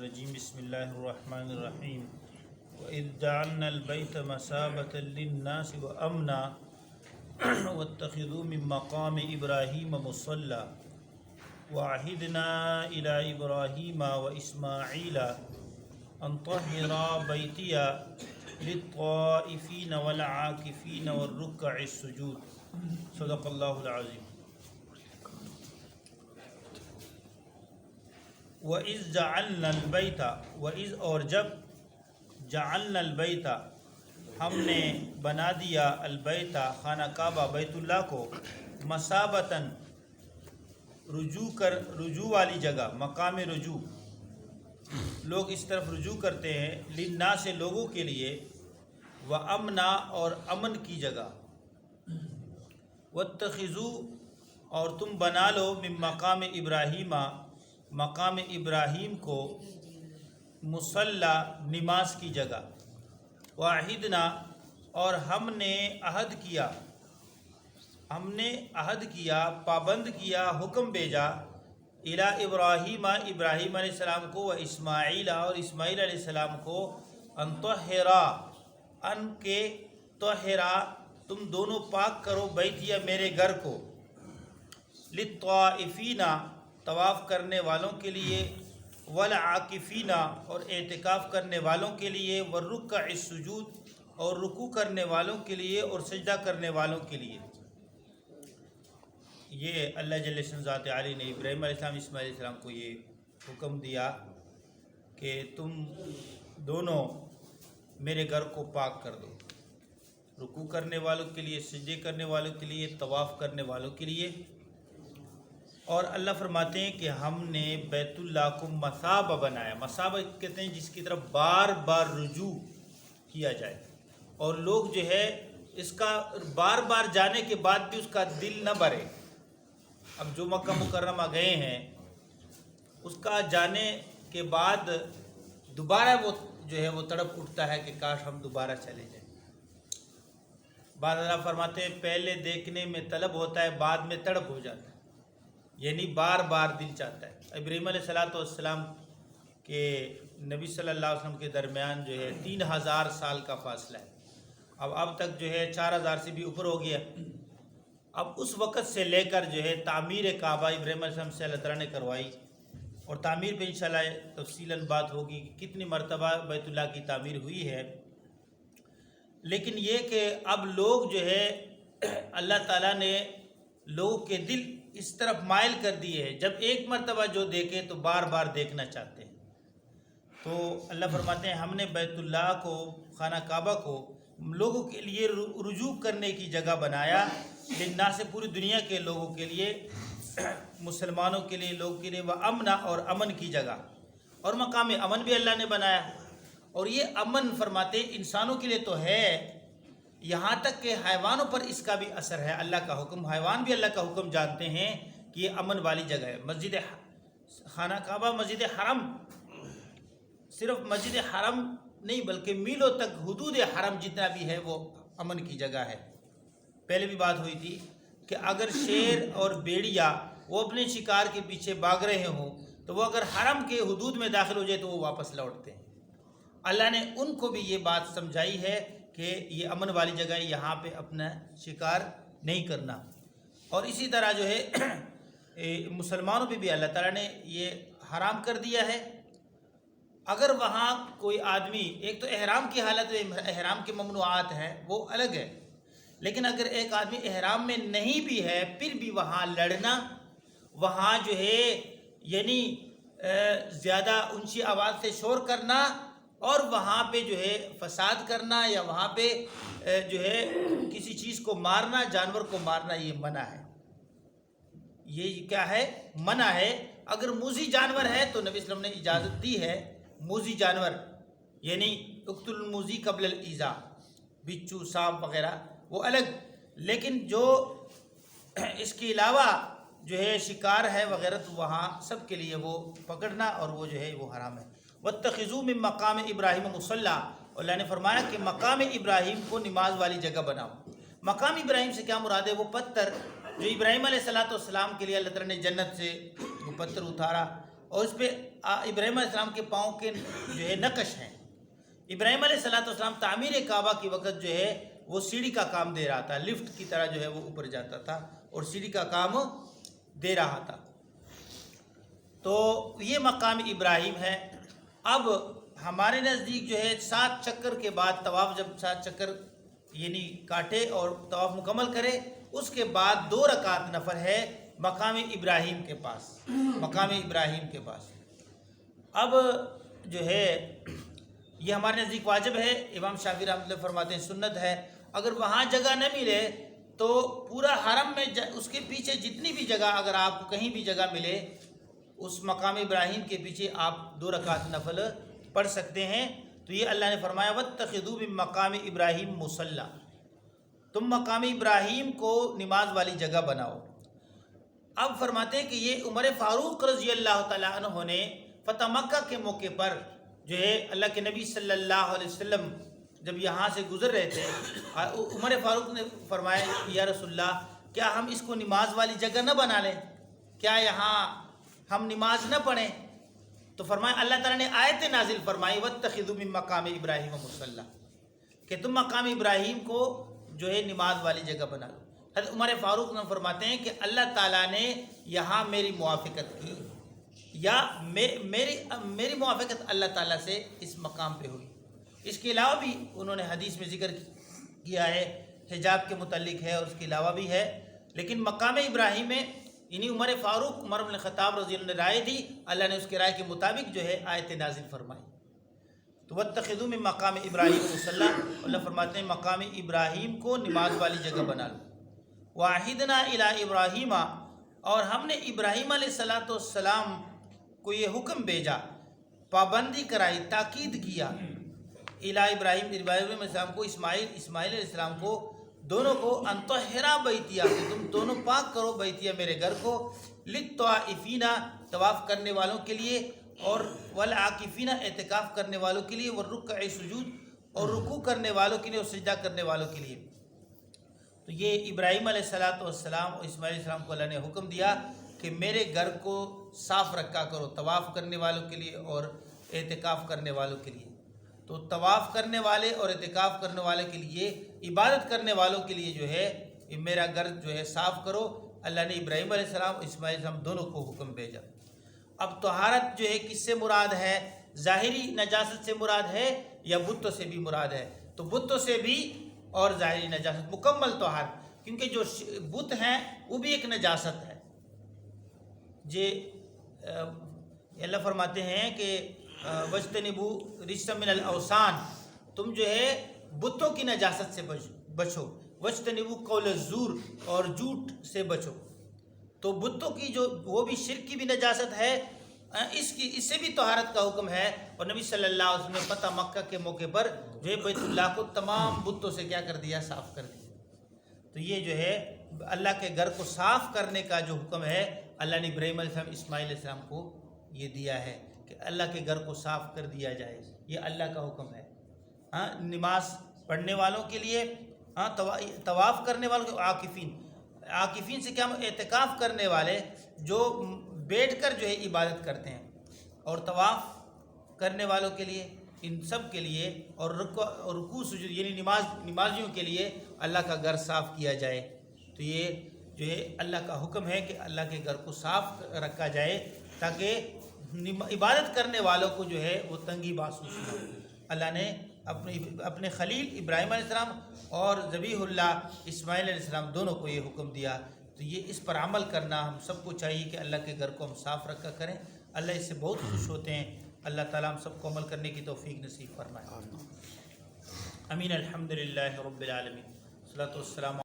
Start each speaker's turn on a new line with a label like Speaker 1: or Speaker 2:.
Speaker 1: الرجیم بسم اللہ الرحمن الرحیم وَإِذْ جَعَلْنَا الْبَيْتَ مَثَابَةً لِلنَّاسِ وَأَمْنًا وَاتَّخِذُوا مِن مَّقَامِ إِبْرَاهِيمَ مُصَلًّى وَعَهِدْنَا إِلَىٰ إِبْرَاهِيمَ وَإِسْمَاعِيلَ أَن طَهِّرَا بَيْتِيَ لِلطَّائِفِينَ وَالْعَاكِفِينَ وَالرُّكَّعِ السُّجُودِ صدق اللہ العظیم۔ وَإِذْ جَعَلْنَا الْبَيْتَ، وَإِذْ اور جب، جَعَلْنَا الْبَيْتَ ہم نے بنا دیا، البیت خانہ کعبہ بیت اللہ کو، مثابتاً رجوع والی جگہ، مقام رجوع، لوگ اس طرف رجوع کرتے ہیں، للناس سے لوگوں کے لیے، وَأَمْنًا اور امن کی جگہ، وَاتَّخِذُوا اور تم بنا لو، من مقام ابراہیم مقام ابراہیم کو، مصلی نماز کی جگہ، وعہدنا اور ہم نے عہد کیا، پابند کیا، حکم بھیجا، الی ابراہیم ابراہیم علیہ السلام کو، و اسماعیل اور اسماعیل علیہ السلام کو، ان طہرا ان کے طہرا تم دونوں پاک کرو، بیتیہ میرے گھر کو، للطائفین طواف کرنے والوں کے لیے، والعاکفین اور اعتکاف کرنے والوں کے لیے، والرکع السجود اور رکوع کرنے والوں کے لیے اور سجدہ کرنے والوں کے لیے۔ یہ اللہ جل شان ذات عالی نے ابراہیم علیہ السلام اسماعیل علیہ السلام کو یہ حکم دیا کہ تم دونوں میرے گھر کو پاک کر دو، رکوع کرنے والوں کے لیے، سجدے کرنے والوں کے لیے، طواف کرنے والوں کے لیے۔ اور اللہ فرماتے ہیں کہ ہم نے بیت اللہ کو مثابہ بنایا، مثابہ کہتے ہیں جس کی طرف بار بار رجوع کیا جائے، اور لوگ جو ہے اس کا بار بار جانے کے بعد بھی اس کا دل نہ بھرے۔ اب جو مکہ مکرمہ گئے ہیں اس کا جانے کے بعد دوبارہ وہ جو ہے وہ تڑپ اٹھتا ہے کہ کاش ہم دوبارہ چلے جائیں۔ بعض اللہ فرماتے ہیں پہلے دیکھنے میں طلب ہوتا ہے، بعد میں تڑپ ہو جاتا ہے، یعنی بار بار دل چاہتا ہے۔ ابراہیم علیہ السلام کے نبی صلی اللہ علیہ وسلم کے درمیان جو ہے 3000 سال کا فاصلہ ہے، اب تک جو ہے 4000 سے بھی اوپر ہو گیا۔ اب اس وقت سے لے کر جو ہے تعمیر کعبہ ابراہیم علیہ السلام سے اللہ تعالیٰ نے کروائی، اور تعمیر پہ انشاءاللہ تفصیلاً بات ہوگی کہ کتنی مرتبہ بیت اللہ کی تعمیر ہوئی ہے۔ لیکن یہ کہ اب لوگ جو ہے اللہ تعالیٰ نے لوگوں کے دل اس طرف مائل کر دیے ہیں، جب ایک مرتبہ جو دیکھے تو بار بار دیکھنا چاہتے ہیں۔ تو اللہ فرماتے ہیں ہم نے بیت اللہ کو، خانہ کعبہ کو لوگوں کے لیے رجوع کرنے کی جگہ بنایا، للناس سے پوری دنیا کے لوگوں کے لیے، مسلمانوں کے لیے، لوگوں کے لیے، وَأَمْنًا اور امن کی جگہ، اور مقام امن بھی اللہ نے بنایا۔ اور یہ امن فرماتے انسانوں کے لیے تو ہے، یہاں تک کہ حیوانوں پر اس کا بھی اثر ہے، اللہ کا حکم، حیوان بھی اللہ کا حکم جانتے ہیں کہ یہ امن والی جگہ ہے۔ مسجد خانہ کعبہ، مسجد حرم، صرف مسجد حرم نہیں بلکہ میلوں تک حدود حرم جتنا بھی ہے وہ امن کی جگہ ہے۔ پہلے بھی بات ہوئی تھی کہ اگر شیر اور بیڑیا وہ اپنے شکار کے پیچھے بھاگ رہے ہوں تو وہ اگر حرم کے حدود میں داخل ہو جائے تو وہ واپس لوٹتے ہیں۔ اللہ نے ان کو بھی یہ بات سمجھائی ہے کہ یہ امن والی جگہ ہے، یہاں پہ اپنا شکار نہیں کرنا۔ اور اسی طرح جو ہے مسلمانوں پہ بھی اللہ تعالیٰ نے یہ حرام کر دیا ہے۔ اگر وہاں کوئی آدمی، ایک تو احرام کی حالت میں احرام کے ممنوعات ہیں وہ الگ ہے، لیکن اگر ایک آدمی احرام میں نہیں بھی ہے پھر بھی وہاں لڑنا، وہاں جو ہے یعنی زیادہ اونچی آواز سے شور کرنا، اور وہاں پہ جو ہے فساد کرنا، یا وہاں پہ جو ہے کسی چیز کو مارنا، جانور کو مارنا، یہ منع ہے۔ یہ کیا ہے؟ منع ہے۔ اگر موذی جانور ہے تو نبی صلی اللہ علیہ وسلم نے اجازت دی ہے، موذی جانور یعنی اقتل الموذی قبل الایذاء، بچھو، سانپ وغیرہ وہ الگ، لیکن جو اس کے علاوہ جو ہے شکار ہے وغیرہ تو وہاں سب کے لیے وہ پکڑنا اور وہ جو ہے وہ حرام ہے۔ وَاتَّخِذُوا مِن مَّقَامِ إِبْرَاهِيمَ مُصَلًّى، اللہ نے فرمایا کہ مقام ابراہیم کو نماز والی جگہ بناؤ۔ مقام ابراہیم سے کیا مراد ہے؟ وہ پتھر جو ابراہیم علیہ السلام کے لیے اللہ تعالیٰ نے جنت سے وہ پتھر اتارا، اور اس پہ ابراہیم علیہ السلام کے پاؤں کے جو ہے نقش ہیں۔ ابراہیم علیہ السلام تعمیر کعبہ کی وقت جو ہے وہ سیڑھی کا کام دے رہا تھا، لفٹ کی طرح جو ہے وہ اوپر جاتا تھا اور سیڑھی کا کام دے رہا تھا۔ تو یہ مقام ابراہیم ہے۔ اب ہمارے نزدیک جو ہے 7 چکر کے بعد طواف، جب 7 چکر یعنی کاٹے اور طواف مکمل کرے، اس کے بعد 2 رکعت نفل ہے مقام ابراہیم کے پاس، مقام ابراہیم کے پاس۔ اب جو ہے یہ ہمارے نزدیک واجب ہے، امام شافعی رحمۃ اللہ فرماتے ہیں سنت ہے۔ اگر وہاں جگہ نہ ملے تو پورا حرم میں اس کے پیچھے جتنی بھی جگہ، اگر آپ کو کہیں بھی جگہ ملے اس مقام ابراہیم کے پیچھے آپ 2 رکعت نفل پڑھ سکتے ہیں۔ تو یہ اللہ نے فرمایا وَاتَّخِذُوا مِن مَّقَامِ ابراہیم مُصَلّى، تم مقام ابراہیم کو نماز والی جگہ بناؤ۔ اب فرماتے ہیں کہ یہ عمر فاروق رضی اللہ تعالیٰ عنہ نے فتح مکہ کے موقع پر جو ہے اللہ کے نبی صلی اللہ علیہ وسلم جب یہاں سے گزر رہے تھے، عمر فاروق نے فرمایا یا رسول اللہ کیا ہم اس کو نماز والی جگہ نہ بنا لیں، کیا یہاں ہم نماز نہ پڑھیں؟ تو فرمایا اللہ تعالیٰ نے آیت نازل فرمائی وَاتَّخِذُوا مِن مَّقَامِ ابراہیم مُصَلّى، کہ تم مقام ابراہیم کو جو ہے نماز والی جگہ بنا لو۔ حضرت عمر فاروق نے فرماتے ہیں کہ اللہ تعالیٰ نے یہاں میری موافقت کی، یا میری موافقت اللہ تعالیٰ سے اس مقام پہ ہوئی۔ اس کے علاوہ بھی انہوں نے حدیث میں ذکر کیا ہے، حجاب کے متعلق ہے اور اس کے علاوہ بھی ہے، لیکن مقام ابراہیم میں یعنی عمر فاروق عمر بن الخطاب رضی اللہ عنہ نے رائے دی، اللہ نے اس کے رائے کے مطابق جو ہے آیت نازل فرمائی۔ تو وَاتَّخِذُوا مِن مَّقَامِ ابراہیم مُصَلّى، اللہ فرماتے ہیں مقام ابراہیم کو نماز والی جگہ بنا لو۔ وَعَهِدْنَا إِلَىٰ إِبْرَاهِيمَ، اور ہم نے ابراہیم علیہ السلام کو یہ حکم بھیجا، پابندی کرائی، تاکید کیا، الہ ابراہیم علیہ السلام کو، اسماعیل علیہ السلام کو، دونوں کو، ان طہرا بیتیا، کہ تم دونوں پاک کرو بیتیا میرے گھر کو، للطوافین، طواف کرنے والوں کے لیے، اور والعاکفین، اعتکاف کرنے والوں کے لیے، والرکع سجود، اور رکوع کرنے والوں کے لیے اور سجدہ کرنے والوں کے لیے۔ تو یہ ابراہیم علیہ السلام اور اسماعیل علیہ السلام کو اللہ نے حکم دیا کہ میرے گھر کو صاف رکھا کرو، طواف کرنے والوں کے لیے اور اعتکاف کرنے والوں کے لیے۔ تو طواف کرنے والے اور اعتکاف کرنے والے کے لیے، عبادت کرنے والوں کے لیے جو ہے میرا گھر جو ہے صاف کرو۔ اللہ نے ابراہیم علیہ السلام اور اسماعیل علیہ السلام دونوں کو حکم بھیجا۔ اب طہارت جو ہے کس سے مراد ہے؟ ظاہری نجاست سے مراد ہے یا بتوں سے بھی مراد ہے؟ تو بتوں سے بھی اور ظاہری نجاست، مکمل طہارت، کیونکہ جو بت ہیں وہ بھی ایک نجاست ہے۔ اللہ فرماتے ہیں کہ وَاجْتَنِبُوا رِجْسًا مِنَ الْأَوْثَانِ، تم جو ہے بتوں کی نجاست سے بچو، وَاجْتَنِبُوا قَوْلَ الزُّورِ، اور جھوٹ سے بچو۔ تو بتوں کی جو وہ بھی شرک کی بھی نجاست ہے، اس سے بھی طہارت کا حکم ہے۔ اور نبی صلی اللہ علیہ وسلم نے فتح مکہ کے موقع پر جو ہے بیت اللہ کو تمام بتوں سے کیا کر دیا؟ صاف کر دیا۔ تو یہ جو ہے اللہ کے گھر کو صاف کرنے کا جو حکم ہے، اللہ نے ابراہیم علیہ السلام اسماعیل علیہ السلام کو یہ دیا ہے کہ اللہ کے گھر کو صاف کر دیا جائے، یہ اللہ کا حکم ہے۔ نماز پڑھنے والوں کے لیے، طواف کرنے والوں کے، عاکفین سے کیا؟ اعتکاف کرنے والے جو بیٹھ کر جو ہے عبادت کرتے ہیں، اور طواف کرنے والوں کے لیے، ان سب کے لیے، اور رکوع سجود یعنی نمازیوں کے لیے اللہ کا گھر صاف کیا جائے۔ تو یہ جو ہے اللہ کا حکم ہے کہ اللہ کے گھر کو صاف رکھا جائے تاکہ عبادت کرنے والوں کو جو ہے وہ تنگی محسوس نہ ہو۔ اللہ نے اپنے خلیل ابراہیم علیہ السلام اور ذبیح اللہ اسماعیل علیہ السلام دونوں کو یہ حکم دیا۔ تو یہ اس پر عمل کرنا ہم سب کو چاہیے کہ اللہ کے گھر کو ہم صاف رکھا کریں۔ اللہ اس سے بہت خوش ہوتے ہیں۔ اللہ تعالیٰ ہم سب کو عمل کرنے کی توفیق نصیب فرمائے۔ امین۔ الحمدللہ رب العالمین، والصلاۃ والسلام